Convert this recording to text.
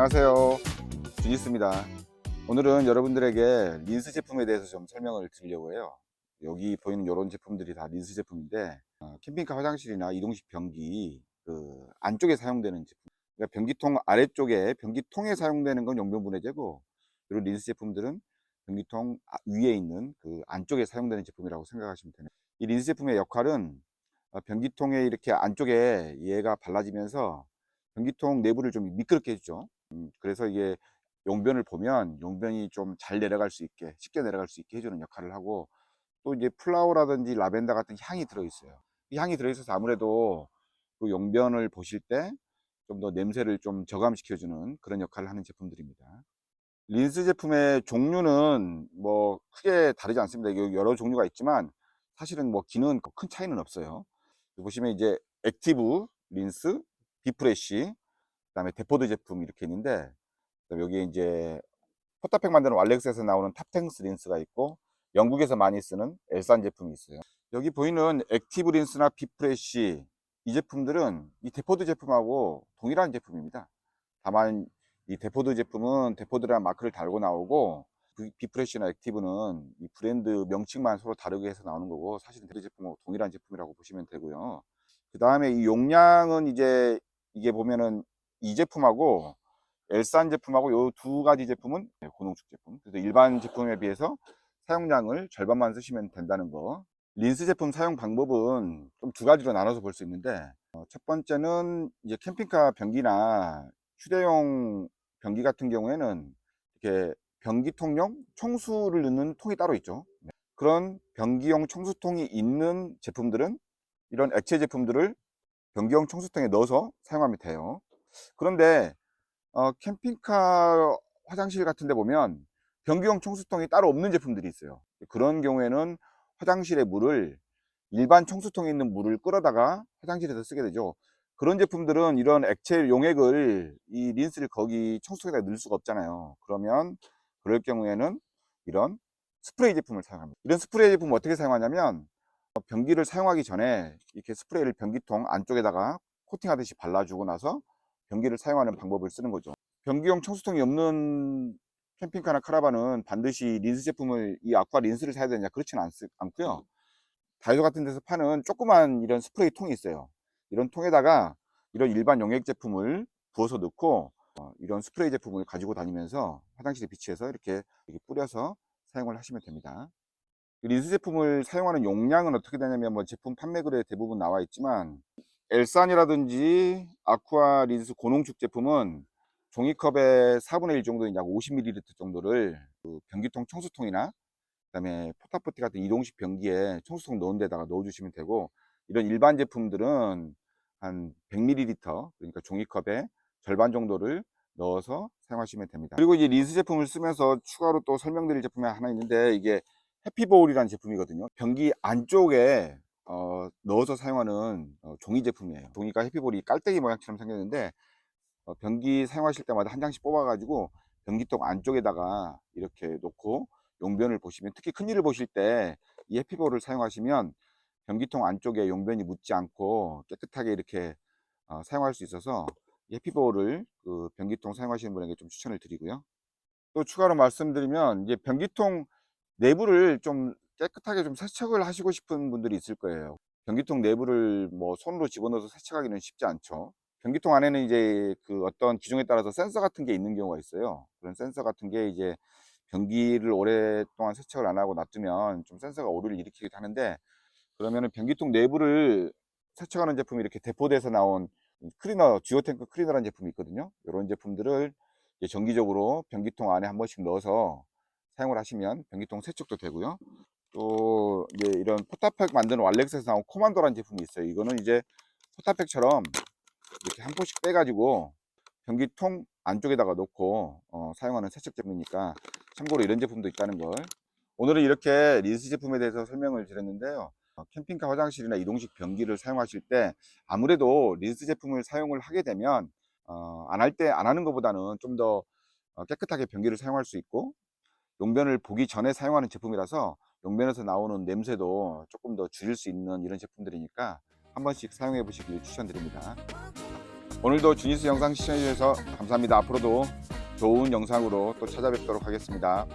안녕하세요, 주니스입니다. 오늘은 여러분들에게 린스 제품에 대해서 좀 설명을 드리려고 해요. 여기 보이는 이런 제품들이 다 린스 제품인데 캠핑카 화장실이나 이동식 변기 그 안쪽에 사용되는 제품, 그러니까 변기통 아래쪽에 변기통에 사용되는 건 용변분해제고, 그리고 린스 제품들은 변기통 위에 있는 그 안쪽에 사용되는 제품이라고 생각하시면 되네요. 이 린스 제품의 역할은 변기통에 이렇게 안쪽에 얘가 발라지면서 변기통 내부를 좀 미끄럽게 해주죠. 그래서 이게 용변을 보면 용변이 좀 잘 내려갈 수 있게, 쉽게 내려갈 수 있게 해주는 역할을 하고, 또 이제 플라워라든지 라벤더 같은 향이 들어있어요. 이 향이 들어있어서 아무래도 그 용변을 보실 때 좀 더 냄새를 좀 저감시켜주는 그런 역할을 하는 제품들입니다. 린스 제품의 종류는 뭐 크게 다르지 않습니다. 여러 종류가 있지만 사실은 뭐 기능은 큰 차이는 없어요. 보시면 이제 액티브 린스, 비프레쉬, 그다음에 데포드 제품 이렇게 있는데, 여기에 이제 포타팩 만드는 왈렉스에서 나오는 탑탱스 린스가 있고, 영국에서 많이 쓰는 엘산 제품이 있어요. 여기 보이는 액티브 린스나 비프레쉬, 이 제품들은 이 데포드 제품하고 동일한 제품입니다. 다만 이 데포드 제품은 데포드라는 마크를 달고 나오고, 비프레쉬나 액티브는 이 브랜드 명칭만 서로 다르게 해서 나오는 거고, 사실은 데포드 제품하고 동일한 제품이라고 보시면 되고요. 그 다음에 이 용량은 이제 이게 보면은 이 제품하고 엘산 제품하고 요 두 가지 제품은 고농축 제품, 그래서 일반 제품에 비해서 사용량을 절반만 쓰시면 된다는 거. 린스 제품 사용 방법은 좀 두 가지로 나눠서 볼 수 있는데, 첫 번째는 이제 캠핑카 변기나 휴대용 변기 같은 경우에는 이렇게 변기통용 청수를 넣는 통이 따로 있죠. 그런 변기용 청수통이 있는 제품들은 이런 액체 제품들을 변기용 청수통에 넣어서 사용하면 돼요. 그런데 캠핑카 화장실 같은 데 보면 변기용 청수통이 따로 없는 제품들이 있어요. 그런 경우에는 화장실의 물을, 일반 청수통에 있는 물을 끌어다가 화장실에서 쓰게 되죠. 그런 제품들은 이런 액체 용액을, 이 린스를 거기 청수통에다 넣을 수가 없잖아요. 그러면 그럴 경우에는 이런 스프레이 제품을 사용합니다. 이런 스프레이 제품을 어떻게 사용하냐면, 변기를 사용하기 전에 이렇게 스프레이를 변기통 안쪽에다가 코팅하듯이 발라주고 나서 변기를 사용하는 방법을 쓰는 거죠. 변기용 청수통이 없는 캠핑카나 카라반은 반드시 린스 제품을, 이 아쿠아 린스를 사야 되냐, 그렇지는 않고요. 다이소 같은 데서 파는 조그만 이런 스프레이 통이 있어요. 이런 통에다가 이런 일반 용액 제품을 부어서 넣고 이런 스프레이 제품을 가지고 다니면서 화장실에 비치해서 이렇게 뿌려서 사용을 하시면 됩니다. 린스 제품을 사용하는 용량은 어떻게 되냐면, 뭐 제품 판매글에 대부분 나와 있지만, 엘산이라든지 아쿠아 린스 고농축 제품은 종이컵의 4분의 1 정도인 약 50ml 정도를 그 변기통 청수통이나 그다음에 포타포티 같은 이동식 변기에 청수통 넣은 데다가 넣어 주시면 되고, 이런 일반 제품들은 한 100ml, 그러니까 종이컵의 절반 정도를 넣어서 사용하시면 됩니다. 그리고 이제 린스 제품을 쓰면서 추가로 또 설명드릴 제품이 하나 있는데, 이게 해피보울이라는 제품이거든요. 변기 안쪽에 넣어서 사용하는 종이 제품이에요. 종이가 해피보울이 깔때기 모양처럼 생겼는데, 변기 사용하실 때마다 한 장씩 뽑아 가지고 변기통 안쪽에다가 이렇게 놓고 용변을 보시면, 특히 큰일을 보실 때 이 해피볼을 사용하시면 변기통 안쪽에 용변이 묻지 않고 깨끗하게 이렇게 사용할 수 있어서, 이 해피볼을 그 변기통 사용하시는 분에게 좀 추천을 드리고요. 또 추가로 말씀드리면, 이제 변기통 내부를 좀 깨끗하게 좀 세척을 하시고 싶은 분들이 있을 거예요. 변기통 내부를 뭐 손으로 집어넣어서 세척하기는 쉽지 않죠. 변기통 안에는 이제 그 어떤 기종에 따라서 센서 같은 게 있는 경우가 있어요. 그런 센서 같은 게 이제 변기를 오랫동안 세척을 안 하고 놔두면 좀 센서가 오류를 일으키기도 하는데, 그러면은 변기통 내부를 세척하는 제품이 이렇게 대포대에서 나온 클리너, 듀오탱크 클리너라는 제품이 있거든요. 이런 제품들을 이제 정기적으로 변기통 안에 한 번씩 넣어서 사용을 하시면 변기통 세척도 되고요. 또 이제 이런 포타팩 만드는 왈렉스에서 나온 코만도라는 제품이 있어요. 이거는 이제 포타팩처럼 이렇게 한 포씩 빼가지고 변기통 안쪽에다가 놓고 사용하는 세척 제품이니까 참고로 이런 제품도 있다는 걸. 오늘은 이렇게 린스 제품에 대해서 설명을 드렸는데요. 캠핑카 화장실이나 이동식 변기를 사용하실 때 아무래도 린스 제품을 사용을 하게 되면 안 할 때 안 하는 것보다는 좀 더 깨끗하게 변기를 사용할 수 있고, 용변을 보기 전에 사용하는 제품이라서 용변에서 나오는 냄새도 조금 더 줄일 수 있는 이런 제품들이니까 한 번씩 사용해 보시길 추천드립니다. 오늘도 주니스 영상 시청해 주셔서 감사합니다. 앞으로도 좋은 영상으로 또 찾아뵙도록 하겠습니다.